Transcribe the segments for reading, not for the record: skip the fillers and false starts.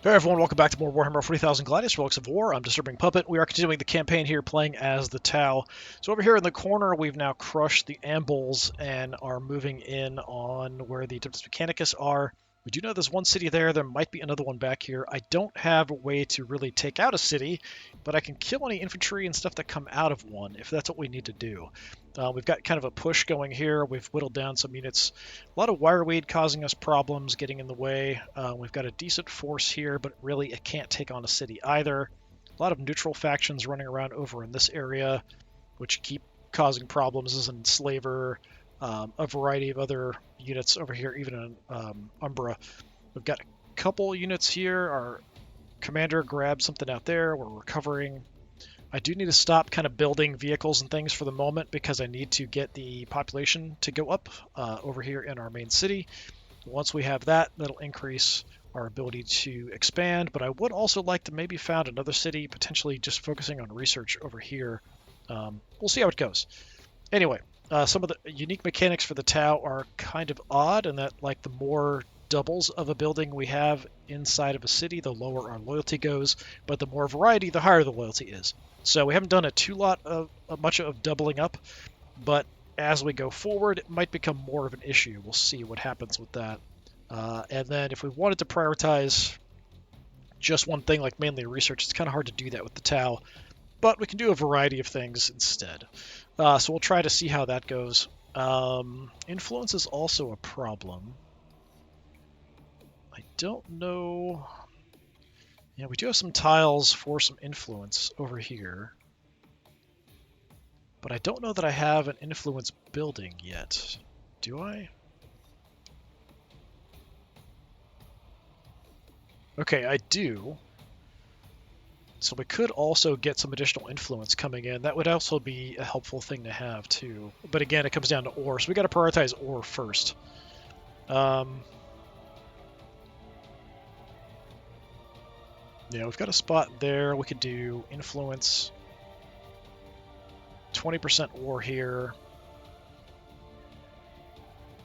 Hey everyone, welcome back to more Warhammer 40,000 Gladius, Relics of War. I'm DisturbingPuppet. We are continuing the campaign here, playing as the Tau. So over here in the corner, we've now crushed the Ambles and are moving in on where the Adeptus Mechanicus are. We do know there's one city there. There might be another one back here. I don't have a way to really take out a city, but I can kill any infantry and stuff that come out of one, if that's what we need to do. We've got kind of a push going here. We've whittled down some units. A lot of wireweed causing us problems, getting in the way. We've got a decent force here, but really it can't take on a city either. A lot of neutral factions running around over in this area, which keep causing problems as an enslaver. A variety of other units over here, even in Umbra. We've got a couple units here. Our commander grabbed something out there. We're recovering. I do need to stop kind of building vehicles and things for the moment because I need to get the population to go up over here in our main city. Once we have that, that'll increase our ability to expand, but I would also like to maybe found another city, potentially just focusing on research over here. We'll see how it goes. Anyway, some of the unique mechanics for the Tau are kind of odd in that, like, the more doubles of a building we have inside of a city, the lower our loyalty goes, but the more variety, the higher the loyalty is. So we haven't done much of doubling up, but as we go forward, it might become more of an issue. We'll see what happens with that. And then if we wanted to prioritize just one thing, like mainly research, it's kind of hard to do that with the Tau, but we can do a variety of things instead. So we'll try to see how that goes. Influence is also a problem. I don't know. Yeah, we do have some tiles for some influence over here. But I don't know that I have an influence building yet. Do I? Okay, I do. So we could also get some additional influence coming in. That would also be a helpful thing to have, too. But again, it comes down to ore, so we got to prioritize ore first. Yeah, we've got a spot there. We could do influence. 20% ore here.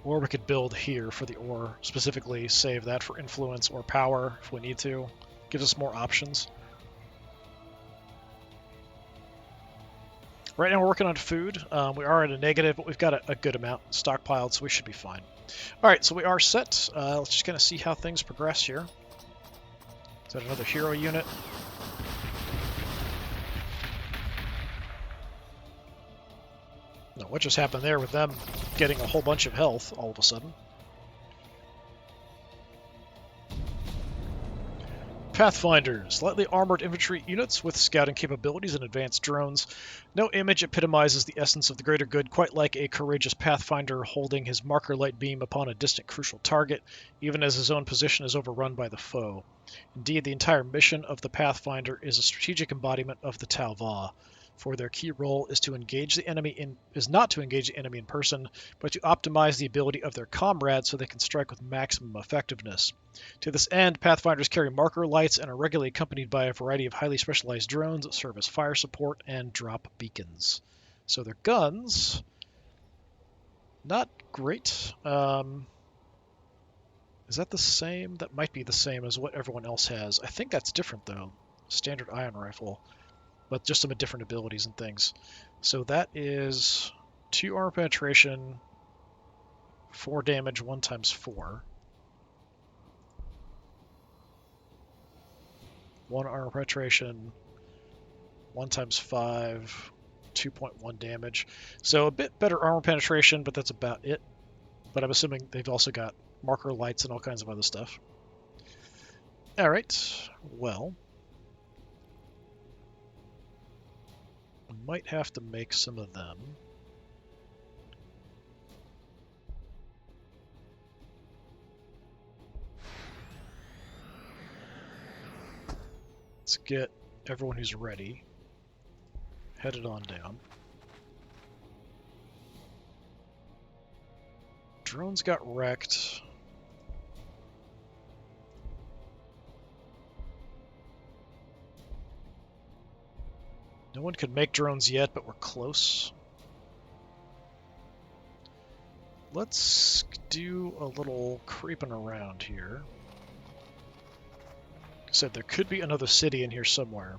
Or we could build here for the ore, specifically save that for influence or power if we need to. Gives us more options. Right now we're working on food. We are at a negative, but we've got a good amount stockpiled, so we should be fine. Alright, so we are set. Let's just kind of see how things progress here. Is that another hero unit? No, what just happened there with them getting a whole bunch of health all of a sudden? Pathfinders, slightly armored infantry units with scouting capabilities and advanced drones. No image epitomizes the essence of the greater good quite like a courageous Pathfinder holding his marker light beam upon a distant crucial target, even as his own position is overrun by the foe. Indeed, the entire mission of the Pathfinder is a strategic embodiment of the Tau Va, for their key role is not to engage the enemy in person, but to optimize the ability of their comrades so they can strike with maximum effectiveness. To this end, Pathfinders carry marker lights and are regularly accompanied by a variety of highly specialized drones that serve as fire support and drop beacons. So their guns, not great. Is that the same? That might be the same as what everyone else has. I think that's different, though. Standard ion rifle. But just some different abilities and things. So that is 2 armor penetration, 4 damage, 1 times 4. 1 armor penetration, 1 times 5, 2.1 damage. So a bit better armor penetration, but that's about it. But I'm assuming they've also got marker lights and all kinds of other stuff. Alright, well, we might have to make some of them. Let's get everyone who's ready headed on down. Drones got wrecked. No one could make drones yet, but we're close. Let's do a little creeping around here. said there could be another city in here somewhere.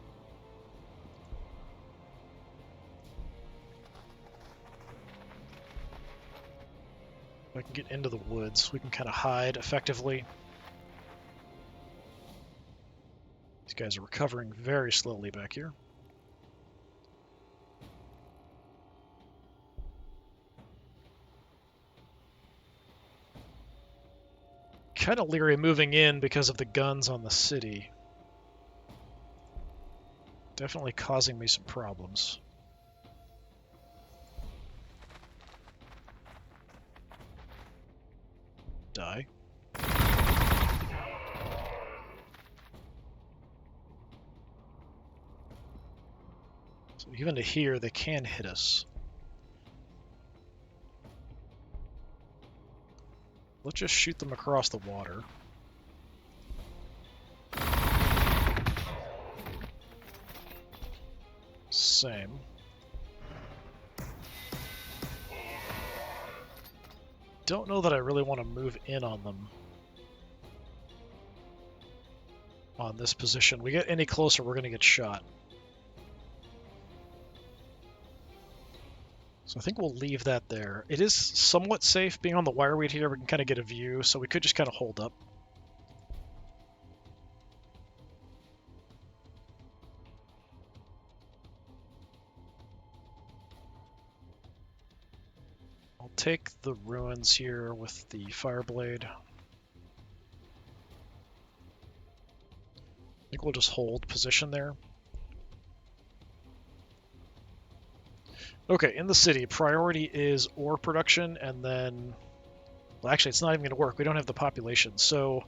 If I can get into the woods, we can kind of hide effectively. These guys are recovering very slowly back here. Kind of leery moving in because of the guns on the city. Definitely causing me some problems. Die. So even to here, they can hit us. Let's just shoot them across the water. Same. Don't know that I really want to move in on them. On this position. We get any closer, we're going to get shot. So I think we'll leave that there. It is somewhat safe being on the wire weed here. We can kind of get a view, so we could just kind of hold up. I'll take the ruins here with the Fireblade. I think we'll just hold position there. Okay, in the city, priority is ore production, and then... Well, actually, it's not even going to work. We don't have the population. So,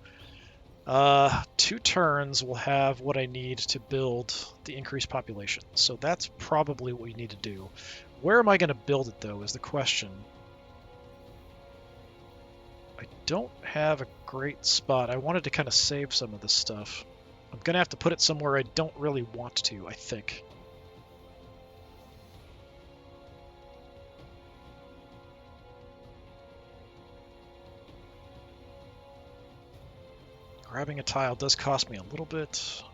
2 turns will have what I need to build the increased population. So that's probably what we need to do. Where am I going to build it, though, is the question. I don't have a great spot. I wanted to kind of save some of this stuff. I'm going to have to put it somewhere I don't really want to, I think. Grabbing a tile does cost me a little bit.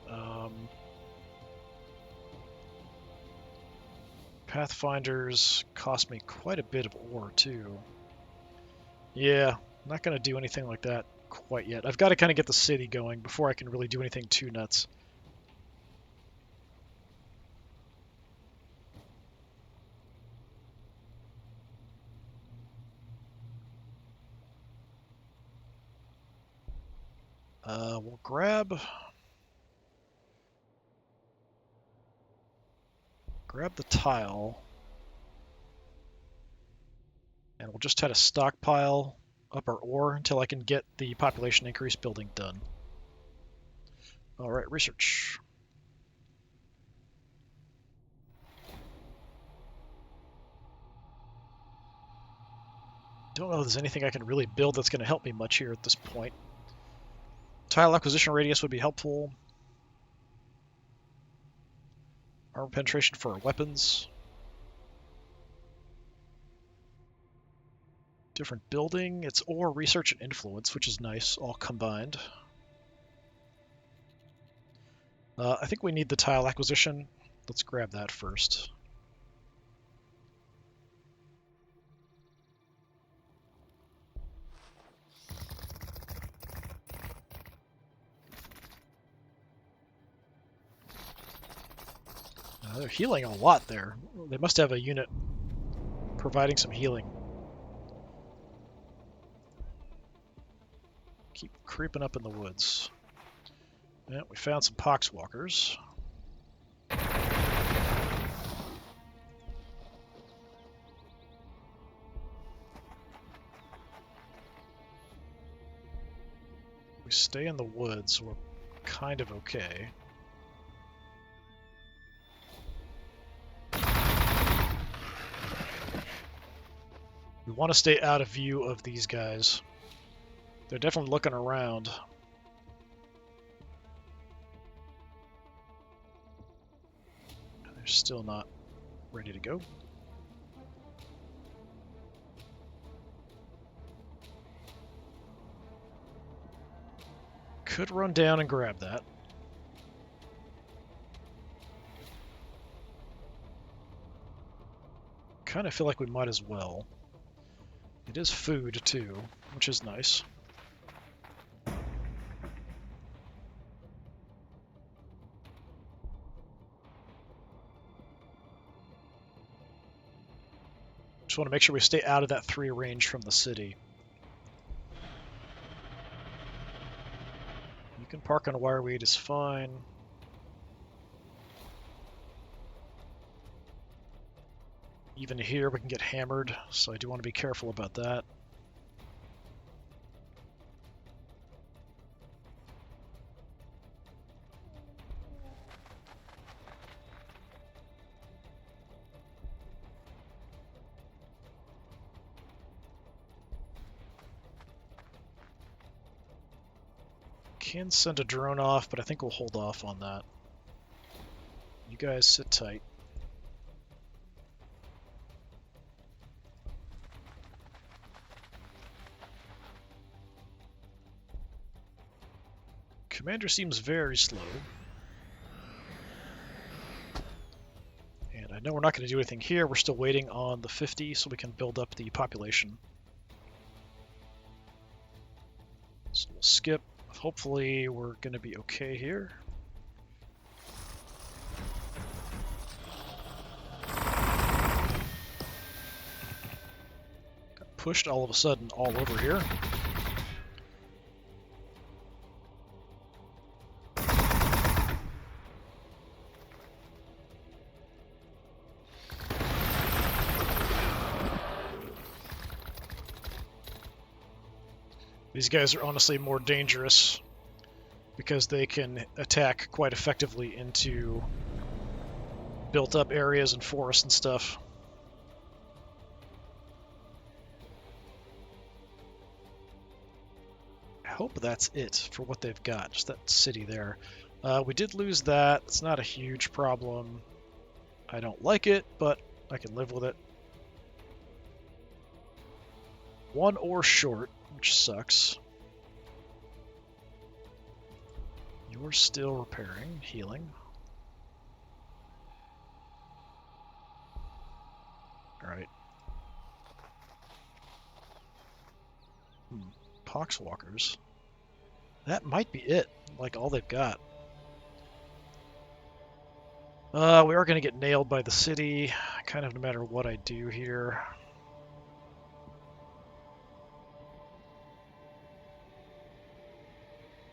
Pathfinders cost me quite a bit of ore, too. Yeah, not going to do anything like that quite yet. I've got to kind of get the city going before I can really do anything too nuts. We'll grab the tile, and we'll just try to stockpile up our ore until I can get the population increase building done. All right, research. Don't know if there's anything I can really build that's going to help me much here at this point. Tile acquisition radius would be helpful. Armor penetration for our weapons. Different building. It's ore, research, and influence, which is nice, all combined. I think we need the tile acquisition. Let's grab that first. They're healing a lot there. They must have a unit providing some healing. Keep creeping up in the woods. Yeah, we found some poxwalkers. We stay in the woods, we're kind of okay. We want to stay out of view of these guys. They're definitely looking around. They're still not ready to go. Could run down and grab that. kind of feel like we might as well. It is food, too, which is nice. Just want to make sure we stay out of that 3 range from the city. You can park on a wire weed is fine. Even here we can get hammered, so I do want to be careful about that. Can send a drone off, but I think we'll hold off on that. You guys sit tight. Commander seems very slow. And I know we're not going to do anything here. We're still waiting on the 50 so we can build up the population. So we'll skip. Hopefully we're going to be okay here. Got pushed all of a sudden all over here. These guys are honestly more dangerous because they can attack quite effectively into built-up areas and forests and stuff. I hope that's it for what they've got, just that city there. We did lose that. It's not a huge problem. I don't like it, but I can live with it. 1 ore short, which sucks. You're still repairing, healing. Alright. Poxwalkers. That might be it, like all they've got. We are going to get nailed by the city, kind of no matter what I do here.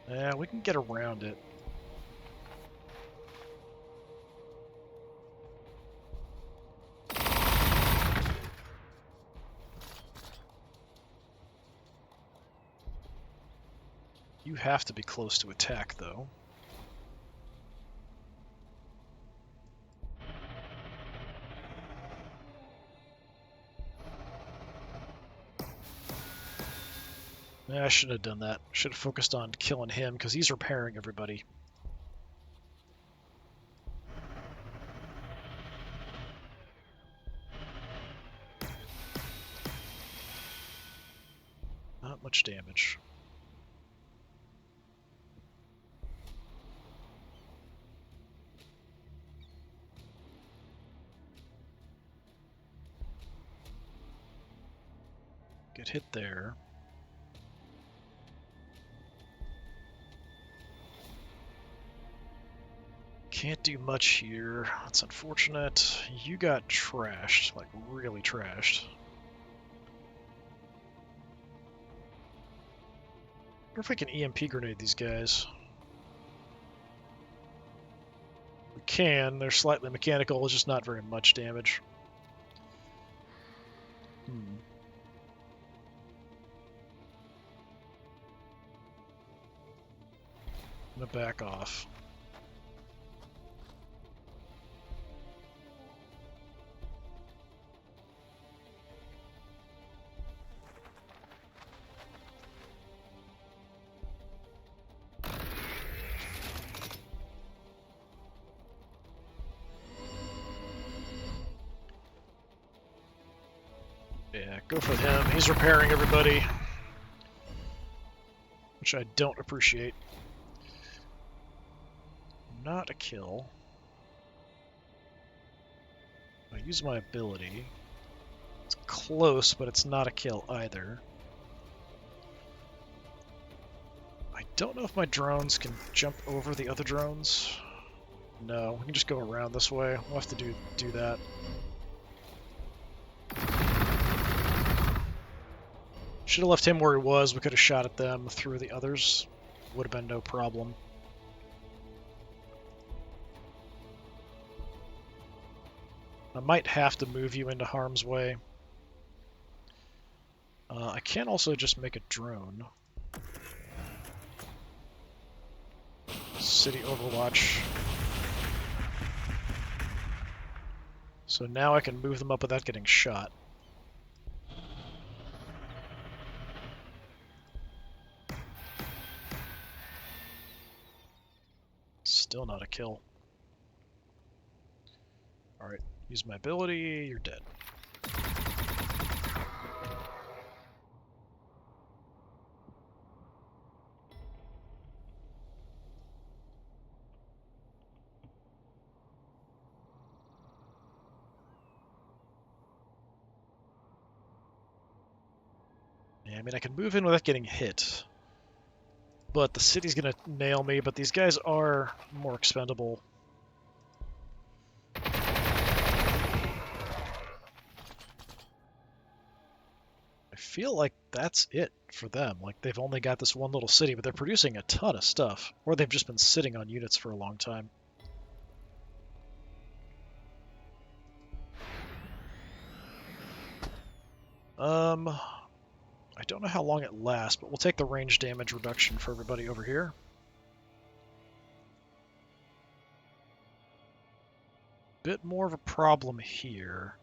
Yeah, we can get around it. You have to be close to attack, though. I shouldn't have done that. Should have focused on killing him, because he's repairing everybody. Not much damage. Get hit there. Can't do much here. That's unfortunate. You got trashed, like really trashed. I wonder if we can EMP grenade these guys. We can. They're slightly mechanical, it's just not very much damage. I'm gonna back off. Yeah, go for him. He's repairing everybody, which I don't appreciate. Not a kill. I use my ability. It's close, but it's not a kill either. I don't know if my drones can jump over the other drones. No, we can just go around this way. We'll have to do that. Should have left him where he was. We could have shot at them through the others. Would have been no problem. I might have to move you into harm's way. I can also just make a drone. City Overwatch. So now I can move them up without getting shot. Still not a kill. Alright, use my ability, you're dead. Yeah, I mean, I can move in without getting hit. But the city's gonna nail me, but these guys are more expendable. I feel like that's it for them. Like, they've only got this one little city, but they're producing a ton of stuff. Or they've just been sitting on units for a long time. I don't know how long it lasts, but we'll take the range damage reduction for everybody over here. Bit more of a problem here.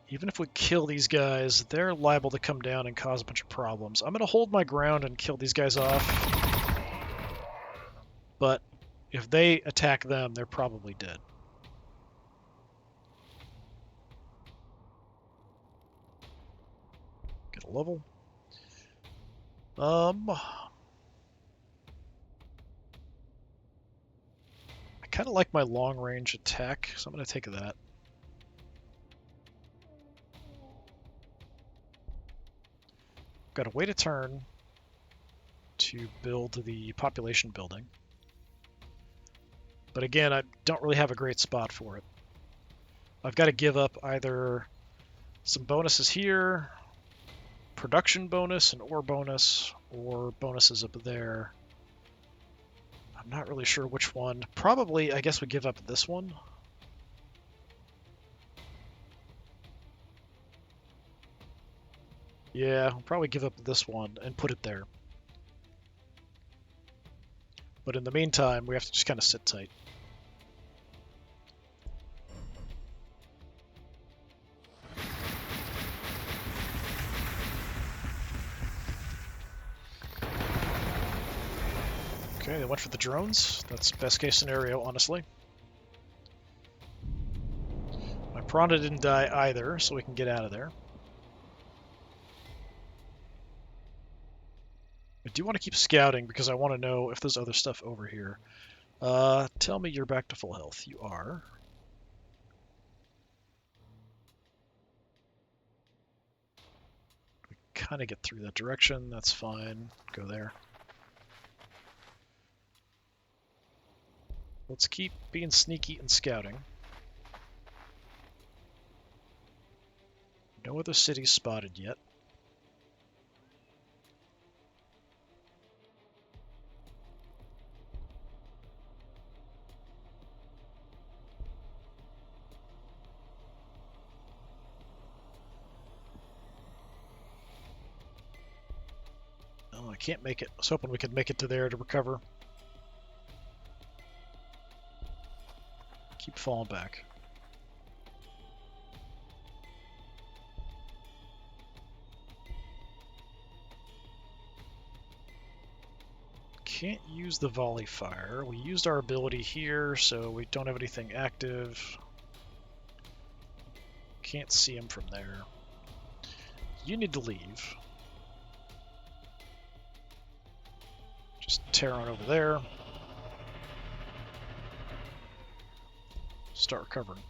Even if we kill these guys, they're liable to come down and cause a bunch of problems. I'm going to hold my ground and kill these guys off. But if they attack them, they're probably dead. Get a level. I kind of like my long-range attack, so I'm going to take that. Got to wait a turn to build the population building. But again, I don't really have a great spot for it. I've got to give up either some bonuses here, production bonus, an ore bonus, or bonuses up there. I'm not really sure which one. Probably, I guess we give up this one. Yeah, I'll probably give up this one and put it there. But in the meantime, we have to just kind of sit tight. Okay, they went for the drones. That's best case scenario, honestly. My Piranha didn't die either, so we can get out of there. I do want to keep scouting because I want to know if there's other stuff over here. Tell me you're back to full health. You are. We kind of get through that direction. That's fine. Go there. Let's keep being sneaky and scouting. No other cities spotted yet. Oh, I can't make it. I was hoping we could make it to there to recover. Keep falling back. Can't use the volley fire. We used our ability here, so we don't have anything active. Can't see him from there. You need to leave. Just tear on over there. Start recovering.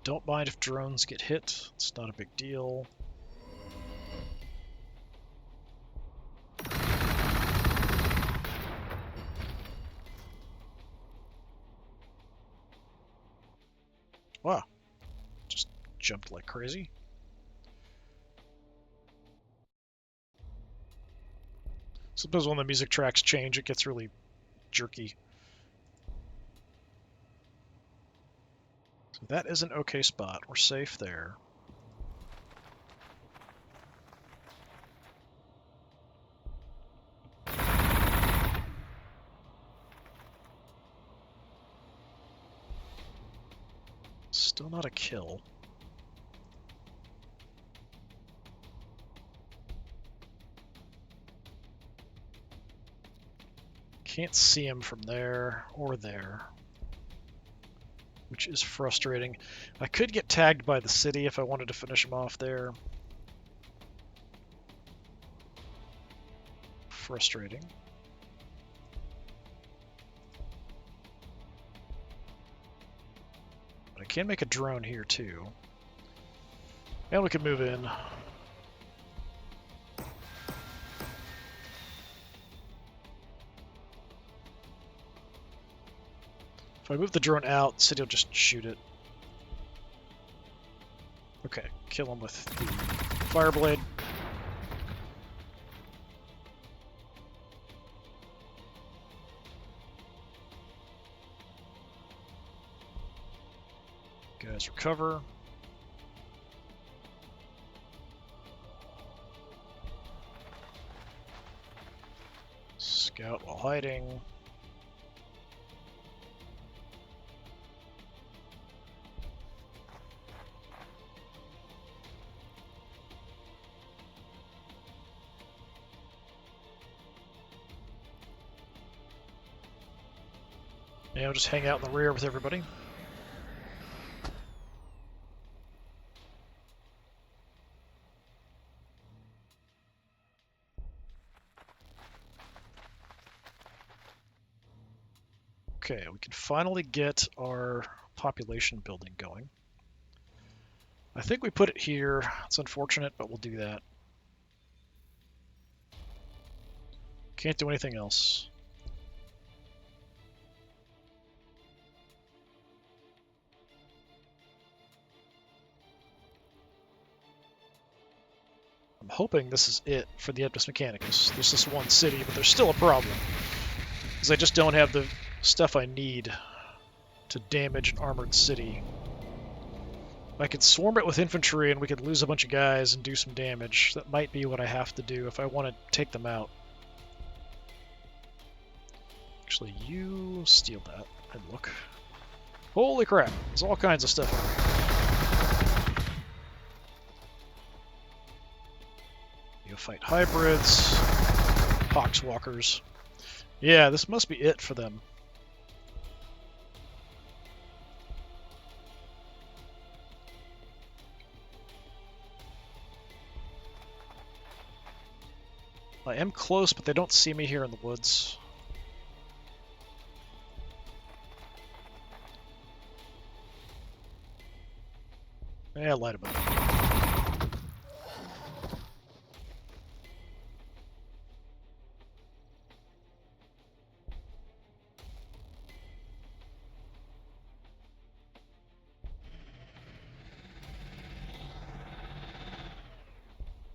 Don't mind if drones get hit. It's not a big deal. Wow. Just jumped like crazy. Suppose when the music tracks change, it gets really jerky. So that is an okay spot. We're safe there. Still not a kill. Can't see him from there or there, which is frustrating. I could get tagged by the city if I wanted to finish him off there. Frustrating. But I can make a drone here too. And we can move in. If I move the drone out, the city will just shoot it. Okay, kill him with the Fireblade. Guys, recover. Scout while hiding. Yeah, I'll just hang out in the rear with everybody. Okay, we can finally get our population building going. I think we put it here. It's unfortunate, but we'll do that. Can't do anything else. I'm hoping this is it for the Adeptus Mechanicus. There's this one city, but there's still a problem. Because I just don't have the stuff I need to damage an armored city. I could swarm it with infantry and we could lose a bunch of guys and do some damage. That might be what I have to do if I want to take them out. Actually, you steal that and look. Holy crap, there's all kinds of stuff over here. You fight hybrids, poxwalkers. Yeah, this must be it for them. I am close, but they don't see me here in the woods. Yeah, I lied about it.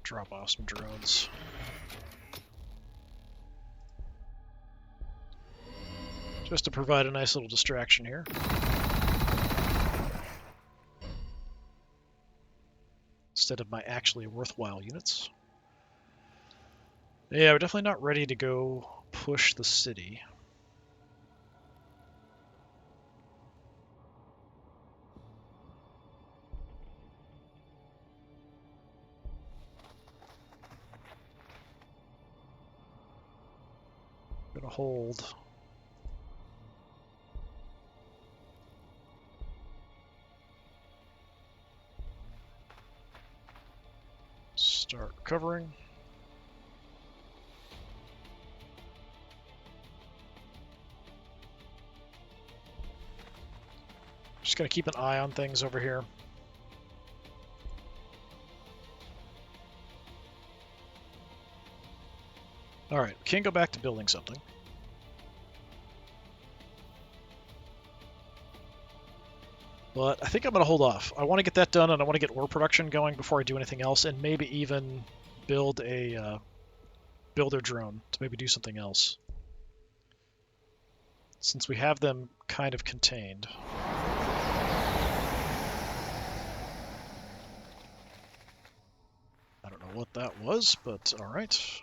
Drop off some drones. Just to provide a nice little distraction here. Instead of my actually worthwhile units. Yeah, we're definitely not ready to go push the city. Gonna hold. Start recovering. Just gonna keep an eye on things over here. Alright, we can go back to building something. But I think I'm going to hold off. I want to get that done, and I want to get ore production going before I do anything else, and maybe even build a builder drone to maybe do something else. Since we have them kind of contained. I don't know what that was, but alright.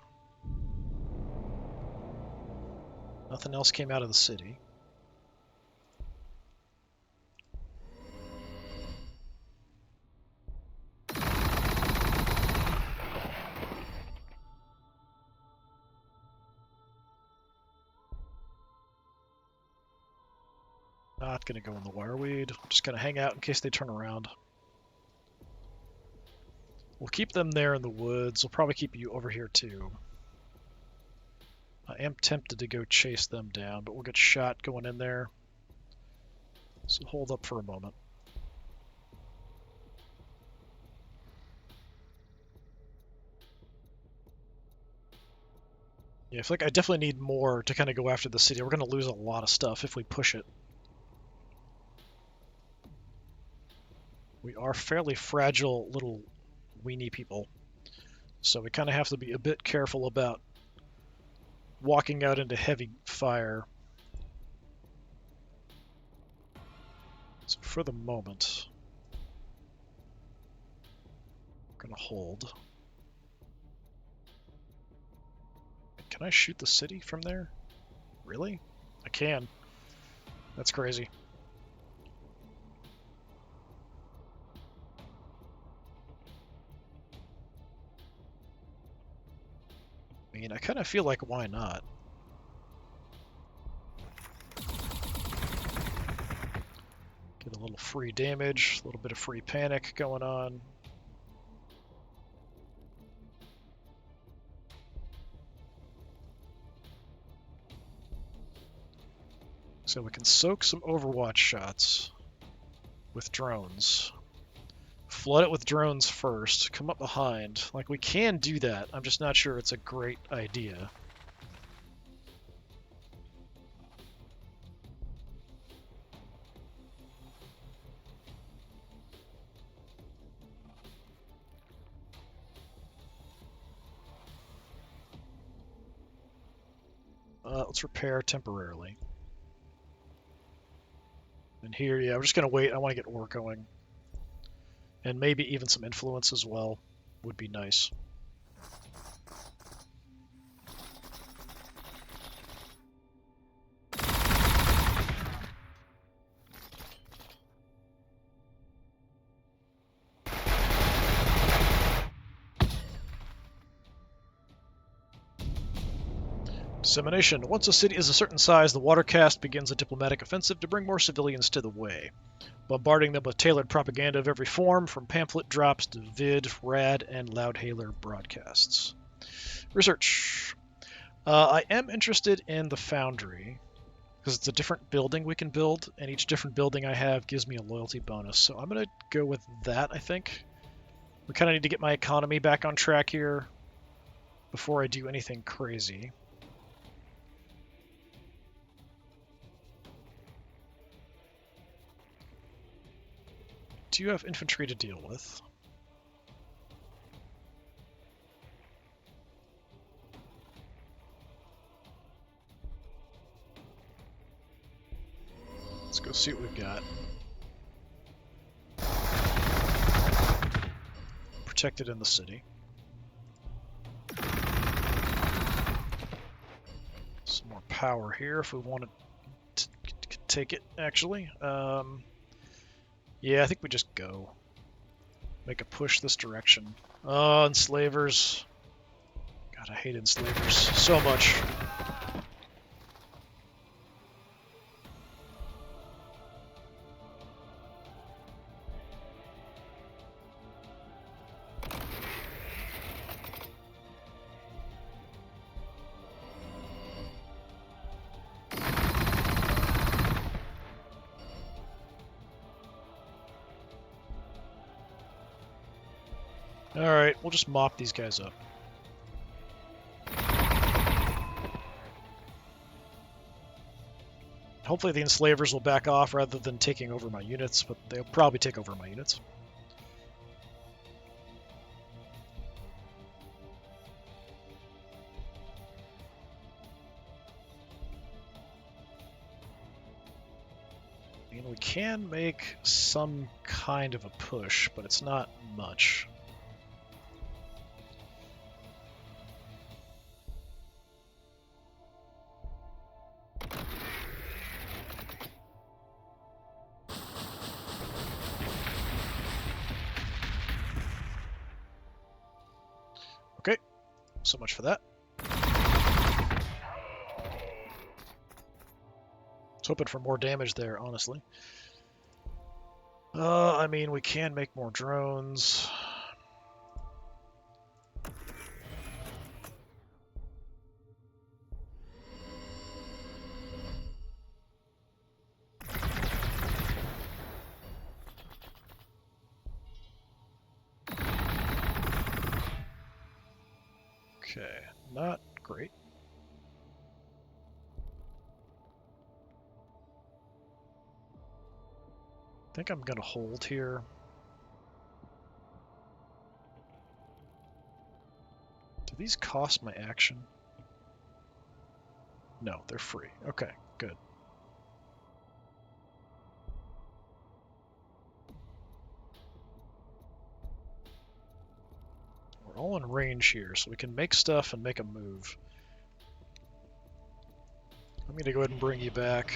Nothing else came out of the city. Not going to go in the wireweed. Just going to hang out in case they turn around. We'll keep them there in the woods. We'll probably keep you over here too. I am tempted to go chase them down, but we'll get shot going in there. So hold up for a moment. Yeah, I feel like I definitely need more to kind of go after the city. We're going to lose a lot of stuff if we push it. We are fairly fragile little weenie people, so we kind of have to be a bit careful about walking out into heavy fire. So for the moment, I'm going to hold. Can I shoot the city from there? Really? I can. That's crazy. I mean, I kind of feel like why not? Get a little free damage, a little bit of free panic going on. So we can soak some Overwatch shots with drones. Flood it with drones first, come up behind. Like, we can do that. I'm just not sure it's a great idea. Let's repair temporarily. And here, yeah, we're just going to wait. I want to get ore going. And maybe even some influence as well would be nice. Dissemination. Once a city is a certain size, the water caste begins a diplomatic offensive to bring more civilians to the way, bombarding them with tailored propaganda of every form, from pamphlet drops to vid, rad, and loudhailer broadcasts. Research. I am interested in the Foundry, because it's a different building we can build, and each different building I have gives me a loyalty bonus, so I'm going to go with that, I think. We kind of need to get my economy back on track here before I do anything crazy. Do you have infantry to deal with? Let's go see what we've got. Protected in the city. Some more power here if we wanted to take it, actually. Yeah, I think we just go. Make a push this direction. Oh, enslavers. God, I hate enslavers so much. Alright, we'll just mop these guys up. Hopefully the enslavers will back off rather than taking over my units, but they'll probably take over my units. I mean, we can make some kind of a push, but it's not much. Okay, so much for that. I was hoping for more damage there, honestly. I mean, we can make more drones. Okay, not great. I think I'm going to hold here. Do these cost my action? No, they're free. Okay, good. We're all in range here, so we can make stuff and make a move. I'm going to go ahead and bring you back.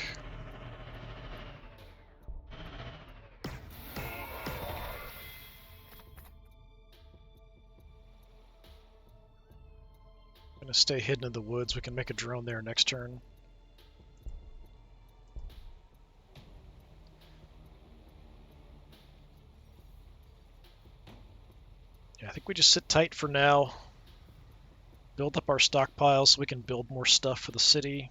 I'm going to stay hidden in the woods. We can make a drone there next turn. Yeah, I think we just sit tight for now. Build up our stockpiles so we can build more stuff for the city.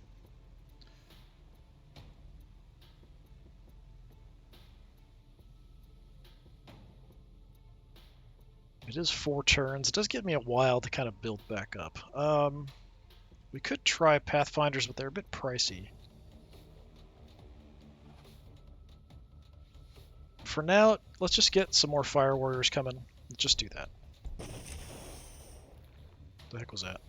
It is 4 turns. It does give me a while to kind of build back up. We could try Pathfinders, but they're a bit pricey. For now, let's just get some more Fire Warriors coming. Let's just do that. The heck was that?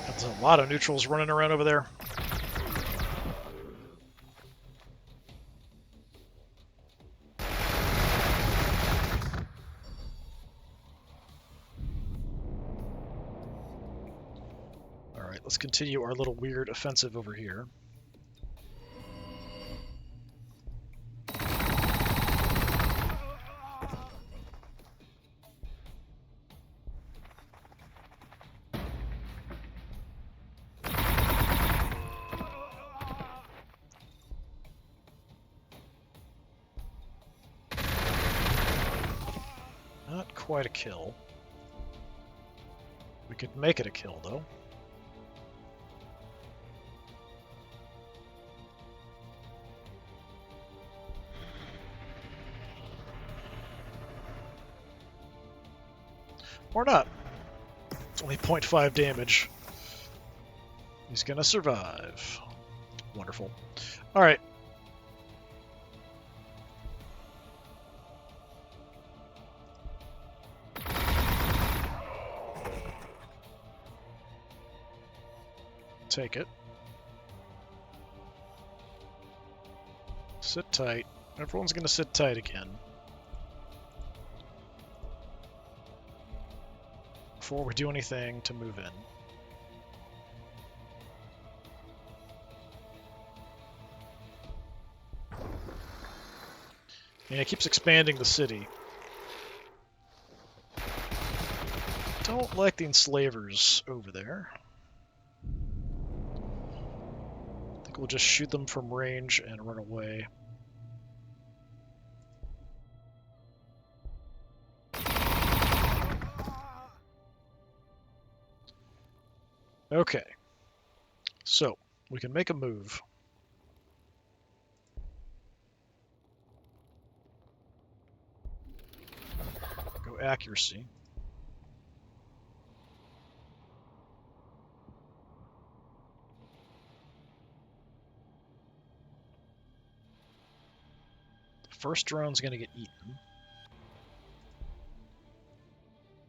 That's a lot of neutrals running around over there. Alright, let's continue our little weird offensive over here. Not quite a kill. We could make it a kill, though. Or not. It's only 0.5 damage. He's gonna survive. Wonderful. Alright. Take it. Sit tight. Everyone's gonna sit tight again. Before we do anything to move in. And it keeps expanding the city. Don't like the enslavers over there. I think we'll just shoot them from range and run away. Okay. So, we can make a move. accuracy. The first drone's going to get eaten.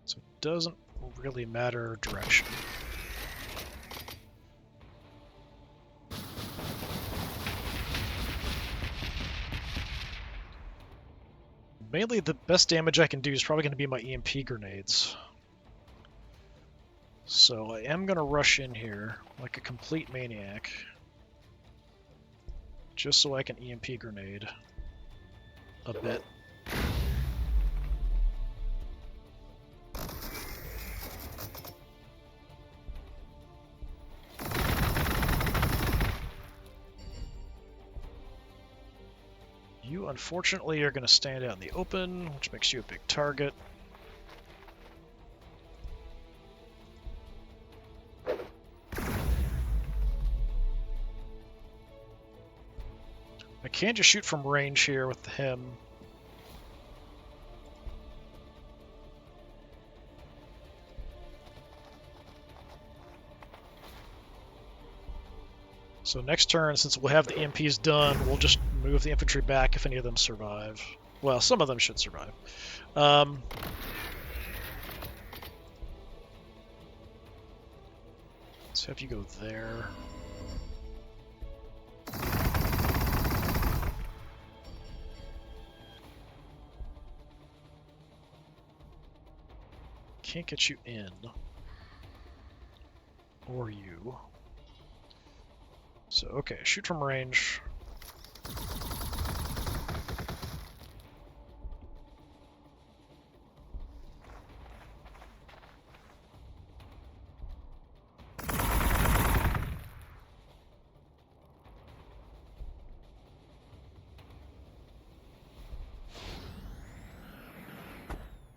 So it doesn't really matter direction. Mainly the best damage I can do is probably going to be my EMP grenades. So I am going to rush in here like a complete maniac. Just so I can EMP grenade a bit. You, unfortunately, are going to stand out in the open, which makes you a big target. I can just shoot from range here with him. So next turn, since we'll have the EMPs done, we'll just move the infantry back if any of them survive. Well, some of them should survive. Let's have you go there. Can't get you in. Or you. So, okay, shoot from range.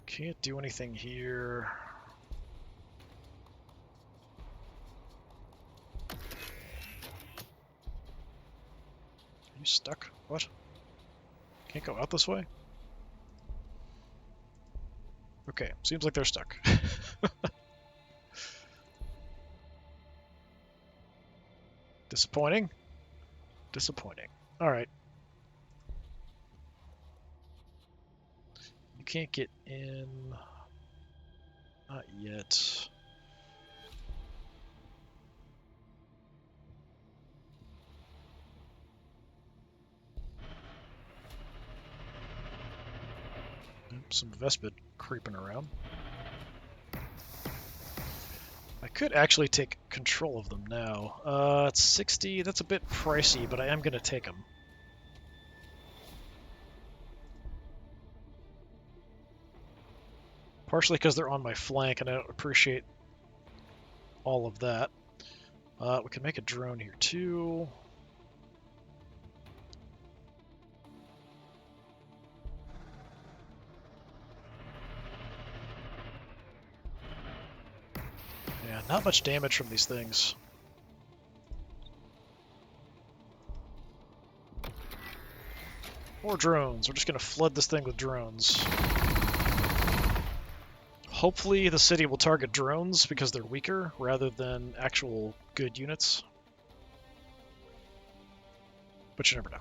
Can't do anything here. Are you stuck? What? Can't go out this way? Okay, seems like they're stuck. Disappointing? Disappointing. Alright. You can't get in. Not yet. Some Vespid creeping around. I could actually take control of them now. It's 60. That's a bit pricey, but I am going to take them. Partially because they're on my flank, and I don't appreciate all of that. We can make a drone here, too. Yeah, not much damage from these things. More drones. We're just going to flood this thing with drones. Hopefully the city will target drones because they're weaker rather than actual good units. But you never know.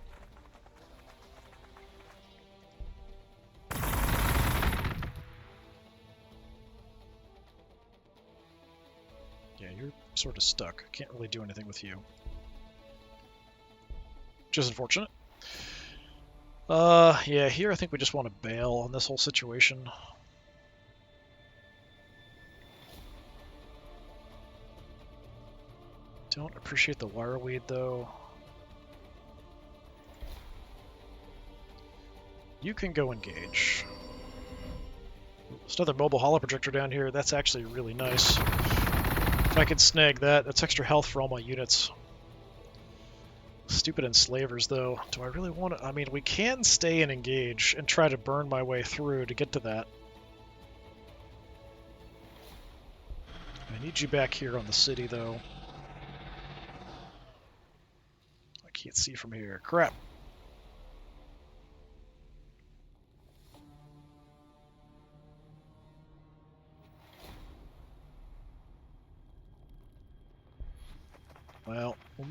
Yeah, you're sort of stuck. Can't really do anything with you. Which is unfortunate. Yeah, here I think we just want to bail on this whole situation. Don't appreciate the wireweed, though. You can go engage. There's another mobile holoprojector down here. That's actually really nice. If I could snag that, that's extra health for all my units. Stupid enslavers, though. Do I really want to? I mean, we can stay and engage and try to burn my way through to get to that. I need you back here on the city, though. I can't see from here. Crap.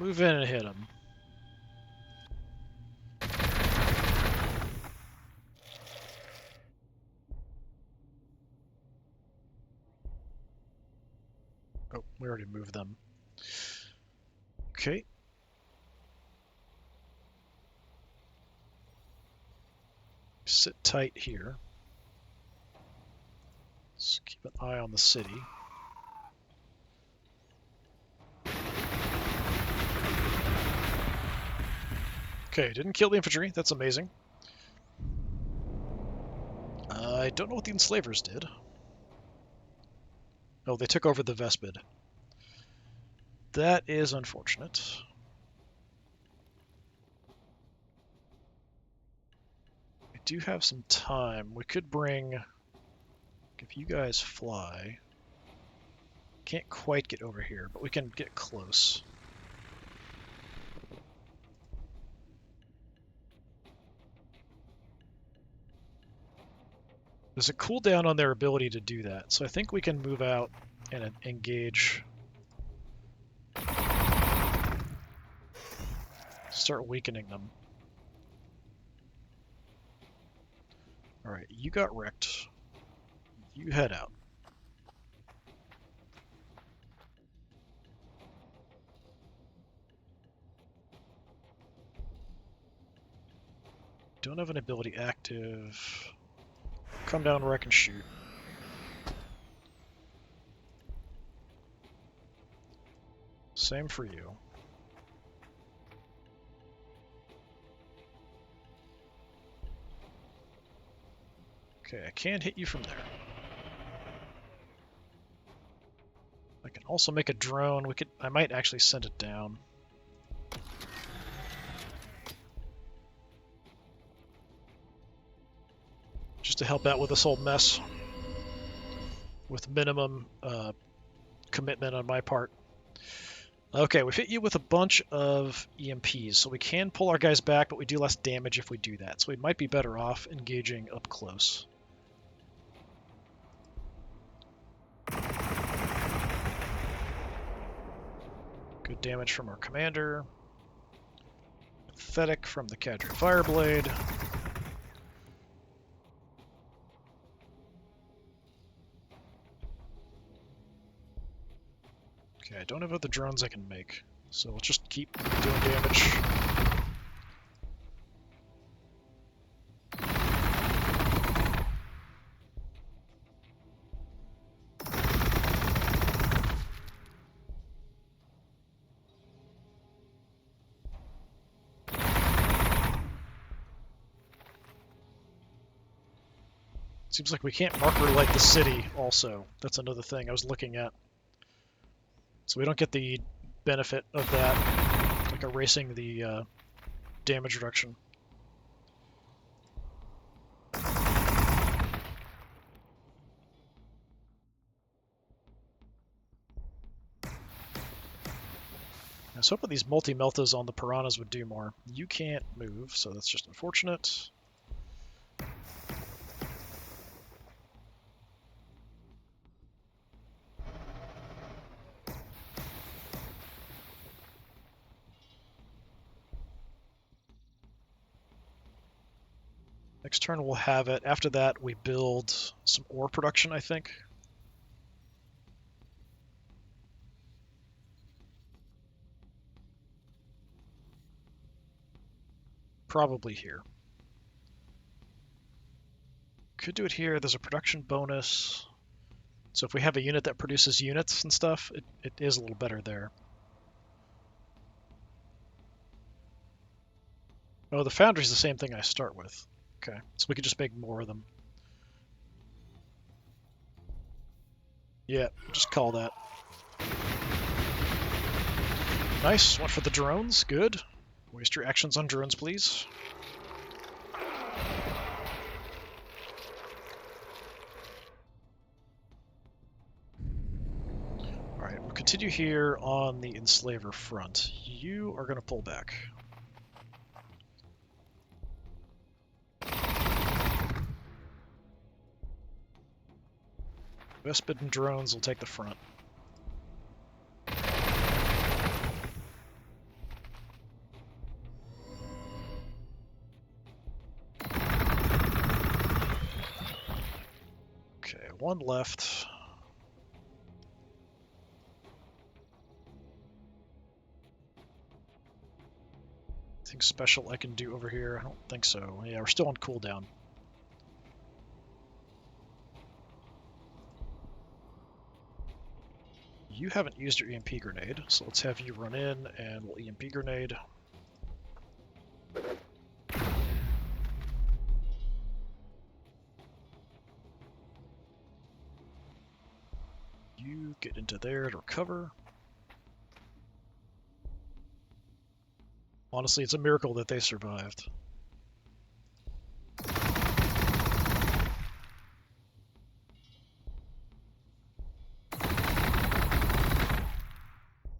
Move in and hit him. Oh, we already moved them. Okay. Sit tight here. Let's keep an eye on the city. Okay, didn't kill the infantry. That's amazing. I don't know what the enslavers did. Oh, they took over the Vespid. That is unfortunate. We do have some time. We could bring... If you guys fly... Can't quite get over here, but we can get close. There's a cooldown on their ability to do that, so I think we can move out and engage. Start weakening them. Alright, you got wrecked. You head out. Don't have an ability active. Come down, wreck, and shoot. Same for you. Okay, I can hit you from there. I can also make a drone. I might actually send it down. Just to help out with this whole mess. With minimum commitment on my part. Okay, we've hit you with a bunch of EMPs, so we can pull our guys back, but we do less damage if we do that. So we might be better off engaging up close. Good damage from our commander. Pathetic from the Cadre Fireblade. Okay, I don't have other drones I can make, so let's just keep doing damage. Seems like we can't marker light the city also. That's another thing I was looking at. So we don't get the benefit of that, like erasing the damage reduction. I was hoping these multi-meltas on the piranhas would do more. You can't move, so that's just unfortunate. Next turn we'll have it. After that, we build some ore production, I think. Probably here. Could do it here. There's a production bonus. So if we have a unit that produces units and stuff, it is a little better there. Oh, the foundry's the same thing I start with. Okay, so we could just make more of them. Yeah, just call that. Nice, went for the drones, good. Waste your actions on drones, please. Alright, we'll continue here on the enslaver front. You are going to pull back. Vespid and drones will take the front. one left. Anything special I can do over here? I don't think so. Yeah, we're still on cooldown. You haven't used your EMP grenade, so let's have you run in and we'll EMP grenade. You get into there to recover. Honestly, it's a miracle that they survived.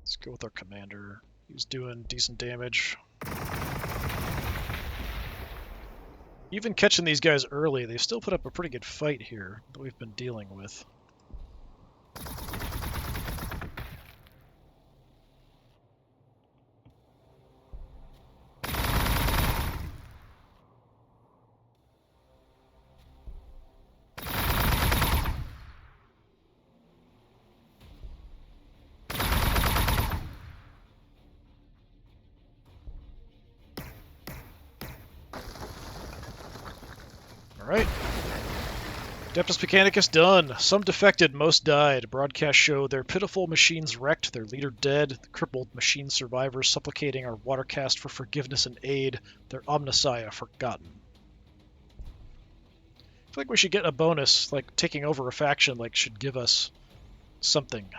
Let's go with our commander. He's doing decent damage. Even catching these guys early, they still put up a pretty good fight here that we've been dealing with. Alright. Adeptus Mechanicus done. Some defected, most died. Broadcast show their pitiful machines wrecked, their leader dead, the crippled machine survivors supplicating our watercast for forgiveness and aid, their omnissiah forgotten. I feel like we should get a bonus, like taking over a faction should give us something.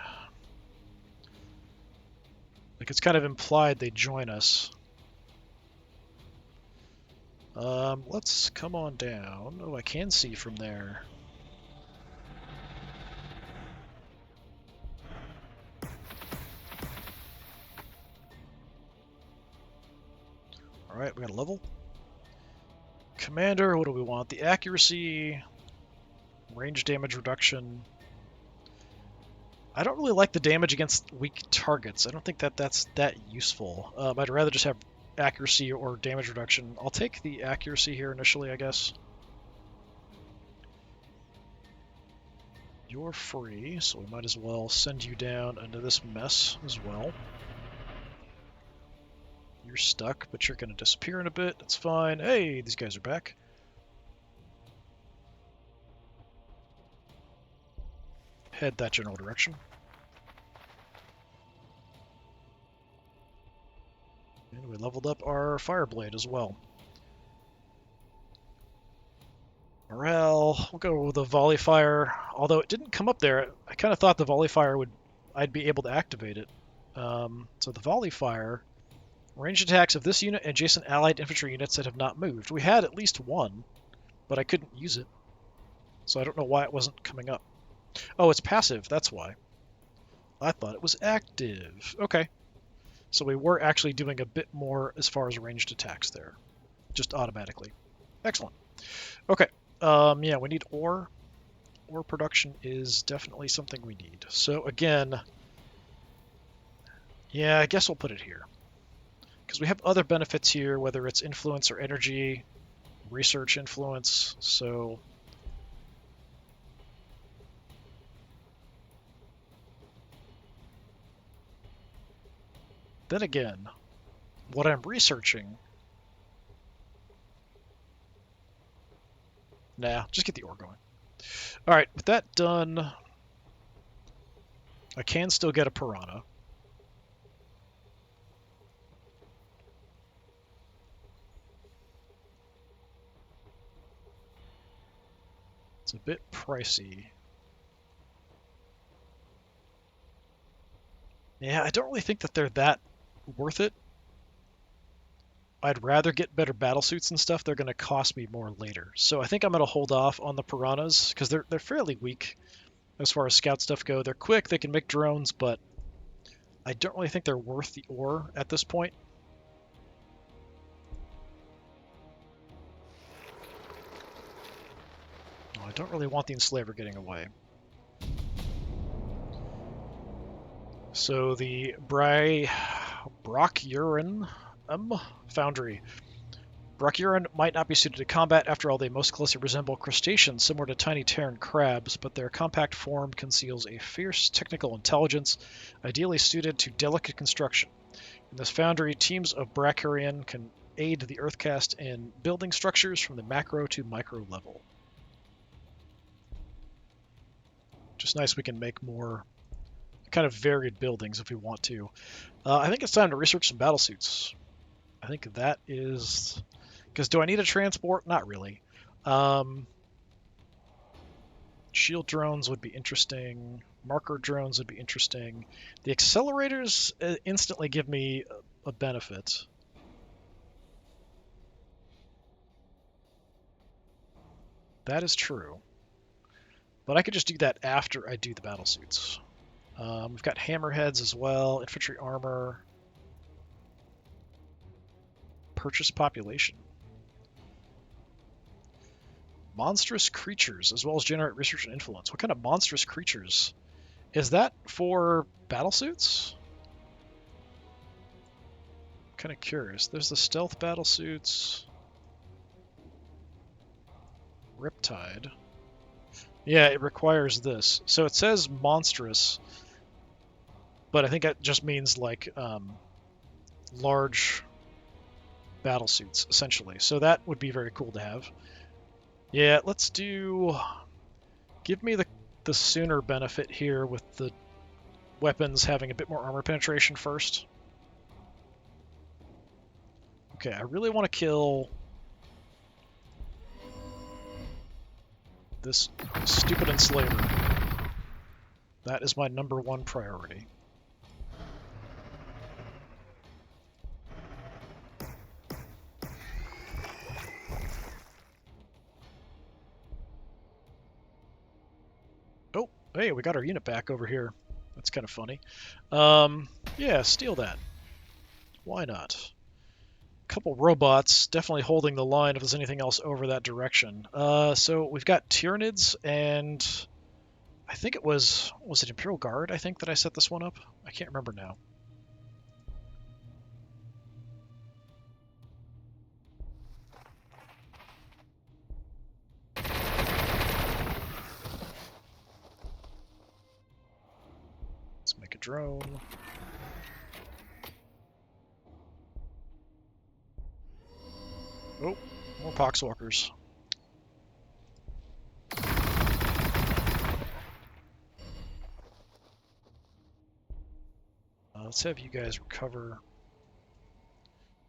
Like it's kind of implied they join us. Let's come on down. Oh, I can see from there. Alright, we got a level. Commander, what do we want? The accuracy, range damage reduction. I don't really like the damage against weak targets. I don't think that's that useful. I'd rather just have accuracy or damage reduction. I'll take the accuracy here initially, I guess. You're free, so we might as well send you down into this mess as well. You're stuck, but you're going to disappear in a bit. That's fine. Hey, these guys are back. Head that general direction. And we leveled up our Fireblade as well. Morale, we'll go with the Volley Fire. Although it didn't come up there, I kind of thought the Volley Fire I'd be able to activate it. So the Volley Fire, ranged attacks of this unit and adjacent allied infantry units that have not moved. We had at least one, but I couldn't use it. So I don't know why it wasn't coming up. Oh, it's passive, that's why. I thought it was active. Okay. So we were actually doing a bit more as far as ranged attacks there. Just automatically. Excellent. Okay. Yeah, we need ore. Ore production is definitely something we need. So again, yeah, I guess we'll put it here. Because we have other benefits here, whether it's influence or energy, research influence, so... Then again, what I'm researching... Nah, just get the ore going. Alright, with that done, I can still get a piranha. It's a bit pricey. Yeah, I don't really think that they're that worth it. I'd rather get better battle suits and stuff. They're going to cost me more later. So I think I'm going to hold off on the piranhas because they're fairly weak as far as scout stuff go. They're quick, they can make drones, but I don't really think they're worth the ore at this point. Oh, I don't really want the Enslaver getting away. So the Brock Urin foundry. Brachioran might not be suited to combat. After all, they most closely resemble crustaceans, similar to tiny Terran crabs, but their compact form conceals a fierce technical intelligence, ideally suited to delicate construction. In this foundry, teams of Brachioran can aid the Earthcast in building structures from the macro to micro level. Just nice we can make more kind of varied buildings if we want to. I think it's time to research some battlesuits. I think that is... Because do I need a transport? Not really. Shield drones would be interesting. Marker drones would be interesting. The accelerators instantly give me a benefit. That is true. But I could just do that after I do the battlesuits. We've got hammerheads as well, infantry armor, purchase population. Monstrous creatures, as well as generate research and influence. What kind of monstrous creatures? Is that for battlesuits? I'm kind of curious. There's the stealth battlesuits. Riptide. Yeah, it requires this. So it says monstrous, but I think that just means like large battlesuits, essentially. So that would be very cool to have. Yeah, let's do... Give me the sooner benefit here with the weapons having a bit more armor penetration first. Okay, I really want to kill this stupid enslaver. That is my #1 priority. Oh, hey, we got our unit back over here. That's kind of funny. Yeah, steal that. Why not? Couple robots, definitely holding the line if there's anything else over that direction. So we've got Tyranids, and I think it was it Imperial Guard, I think, that I set this one up? I can't remember now. Let's make a drone. Oh, more Poxwalkers. Let's have you guys recover.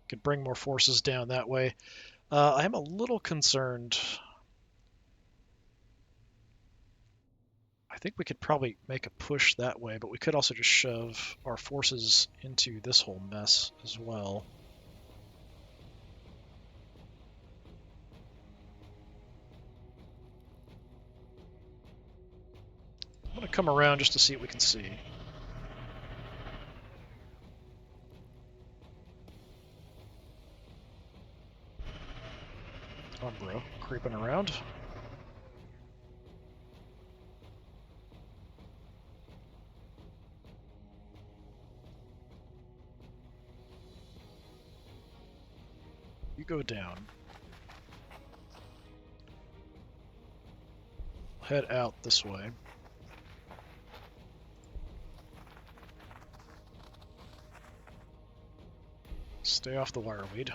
Could bring more forces down that way. I am a little concerned. I think we could probably make a push that way, but we could also just shove our forces into this whole mess as well. I'm going to come around just to see what we can see. Umbro, creeping around. You go down. Head out this way. Stay off the wire lead.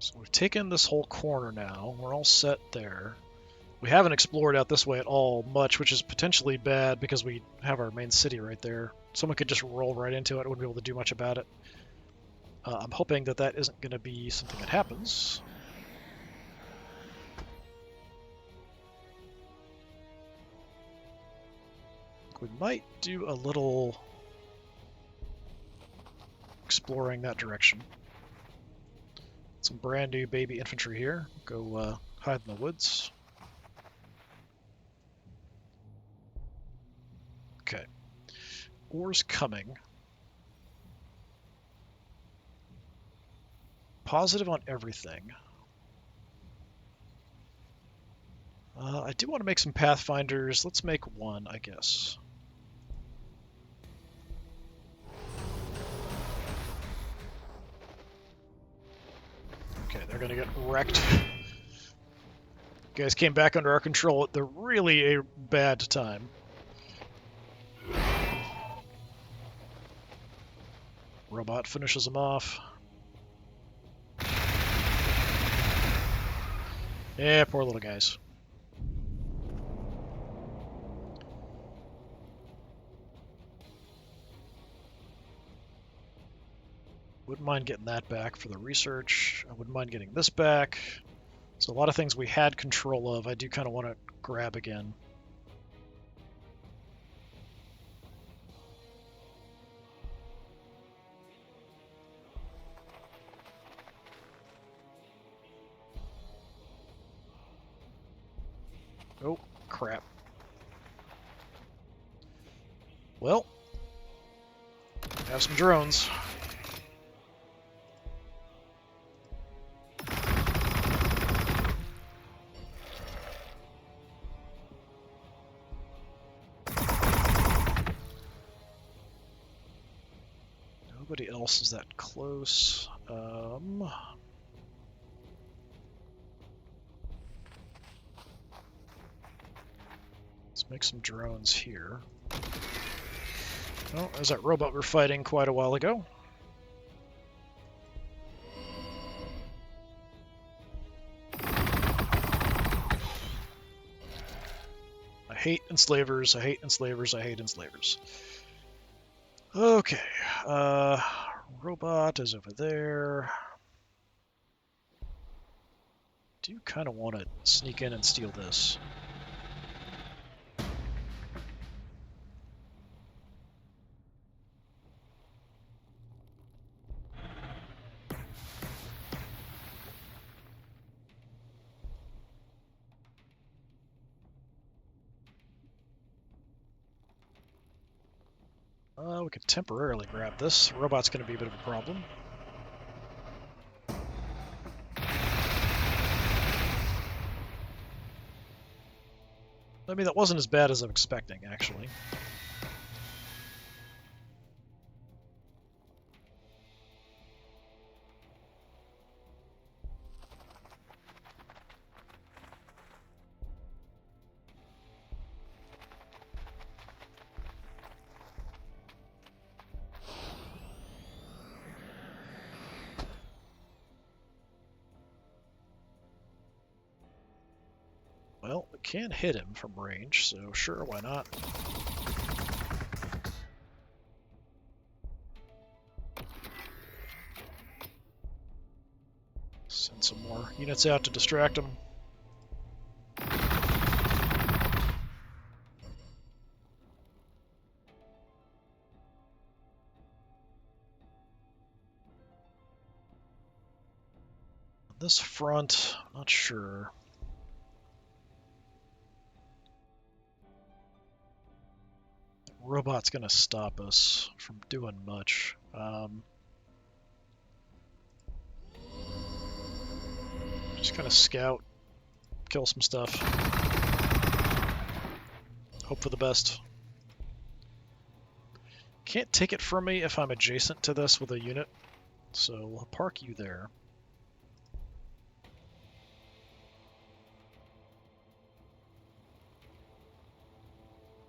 So we've taken this whole corner now. We're all set there. We haven't explored out this way at all much, which is potentially bad because we have our main city right there. Someone could just roll right into it and wouldn't be able to do much about it. I'm hoping that that isn't going to be something that happens. We might do a little exploring that direction. Some brand new baby infantry here. Go hide in the woods. Okay. War's coming. Positive on everything. I do want to make some Pathfinders. Let's make one, I guess. Okay, they're gonna get wrecked. You guys came back under our control at the really a bad time. Robot finishes them off. Yeah, poor little guys. Wouldn't mind getting that back for the research. I wouldn't mind getting this back. So a lot of things we had control of, I do kind of want to grab again. Oh, crap. Well, have some drones. Nobody else is that close. Let's make some drones here. Oh, there's that robot we were fighting quite a while ago. I hate enslavers, I hate enslavers, I hate enslavers. Okay, robot is over there. Do kind of want to sneak in and steal this. We could temporarily grab this. The robot's going to be a bit of a problem. I mean, that wasn't as bad as I'm expecting, actually. Well, we can hit him from range, so sure, why not? Send some more units out to distract him. This front, not sure. Robot's gonna stop us from doing much. Just kind of scout, kill some stuff. Hope for the best. Can't take it from me if I'm adjacent to this with a unit, so we'll park you there.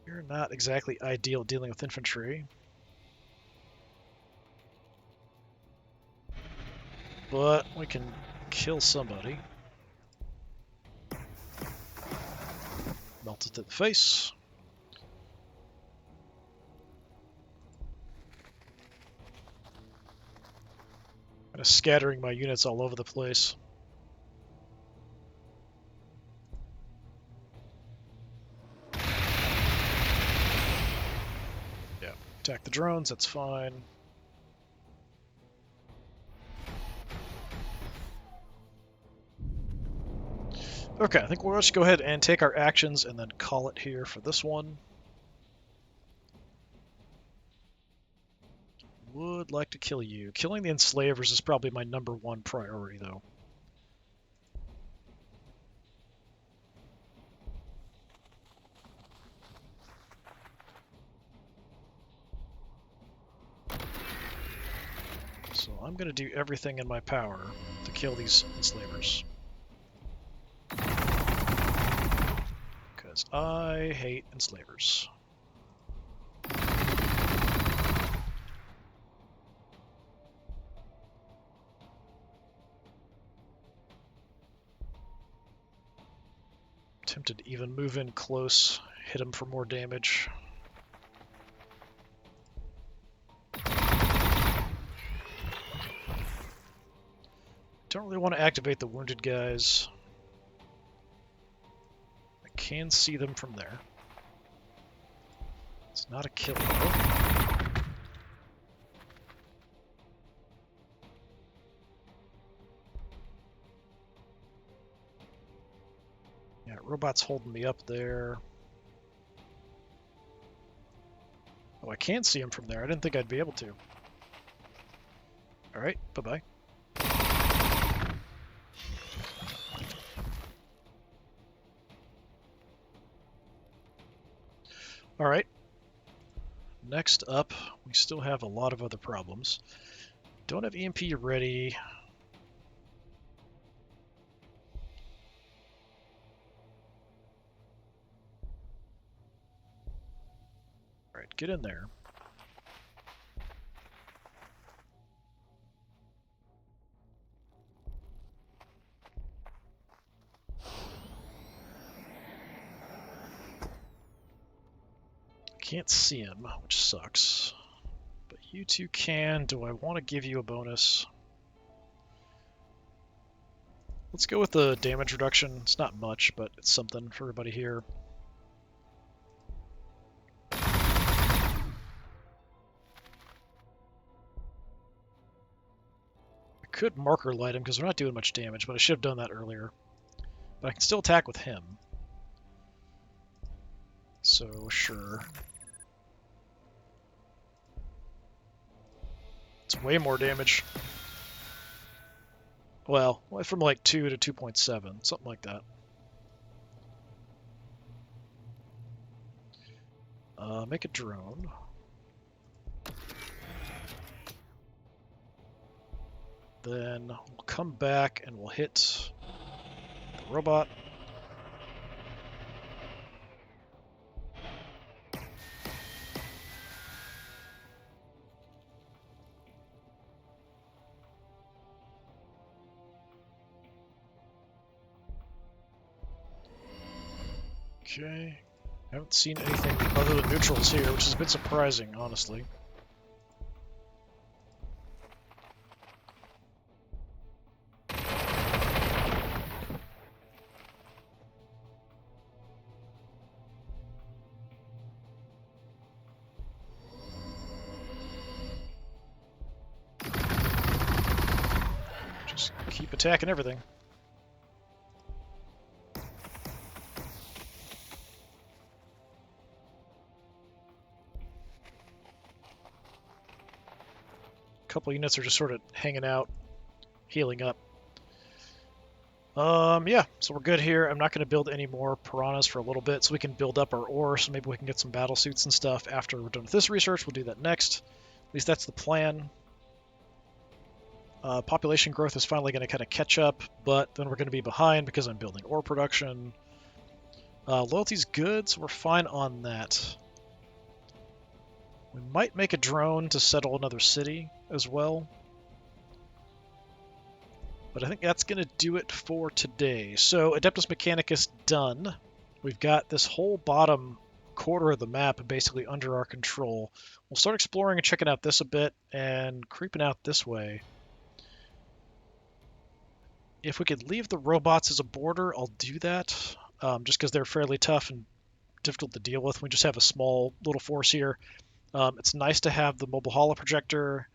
You're not exactly ideal dealing with infantry. But we can kill somebody. Melt it to the face. Kind of scattering my units all over the place. Yeah, attack the drones, that's fine. Okay, I think we'll just go ahead and take our actions and then call it here for this one. Would like to kill you. Killing the enslavers is probably my #1 priority, though. I'm going to do everything in my power to kill these enslavers. Because I hate enslavers. Tempted to even move in close, hit him for more damage. Don't really want to activate the wounded guys. I can see them from there. It's not a kill though. Yeah, robot's holding me up there. Oh, I can see him from there. I didn't think I'd be able to. Alright, bye-bye. Alright. Next up, we still have a lot of other problems. Don't have EMP ready. Alright, get in there. Can't see him, which sucks. But you two can. Do I want to give you a bonus? Let's go with the damage reduction. It's not much, but it's something for everybody here. I could marker light him because we're not doing much damage, but I should have done that earlier. But I can still attack with him. So, sure. It's way more damage. Well, from like 2 to 2.7, something like that. Make a drone. Then we'll come back and we'll hit the robot. Okay, haven't seen anything other than neutrals here, which is a bit surprising, honestly. Just keep attacking everything. Couple units are just sort of hanging out, healing up. Yeah, so we're good here. I'm not going to build any more piranhas for a little bit, so we can build up our ore, so maybe we can get some battle suits and stuff after we're done with this research. We'll do that next. At least that's the plan. Population growth is finally going to kind of catch up, but then we're going to be behind because I'm building ore production. Loyalty's good, so we're fine on that. We might make a drone to settle another city as well. But I think that's going to do it for today. So Adeptus Mechanicus done. We've got this whole bottom quarter of the map basically under our control. We'll start exploring and checking out this a bit and creeping out this way. If we could leave the robots as a border, I'll do that. Just because they're fairly tough and difficult to deal with. We just have a small little force here. It's nice to have the mobile holo projector,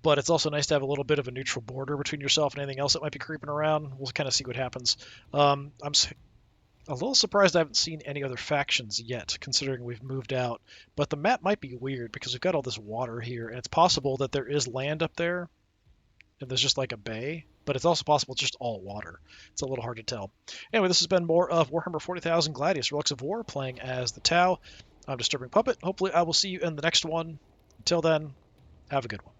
but it's also nice to have a little bit of a neutral border between yourself and anything else that might be creeping around. We'll kind of see what happens. I'm a little surprised I haven't seen any other factions yet, considering we've moved out. But the map might be weird because we've got all this water here, and it's possible that there is land up there, and there's just like a bay, but it's also possible it's just all water. It's a little hard to tell. Anyway, this has been more of Warhammer 40,000 Gladius, Relics of War, playing as the Tau. I'm Disturbing Puppet. Hopefully I will see you in the next one. Until then, have a good one.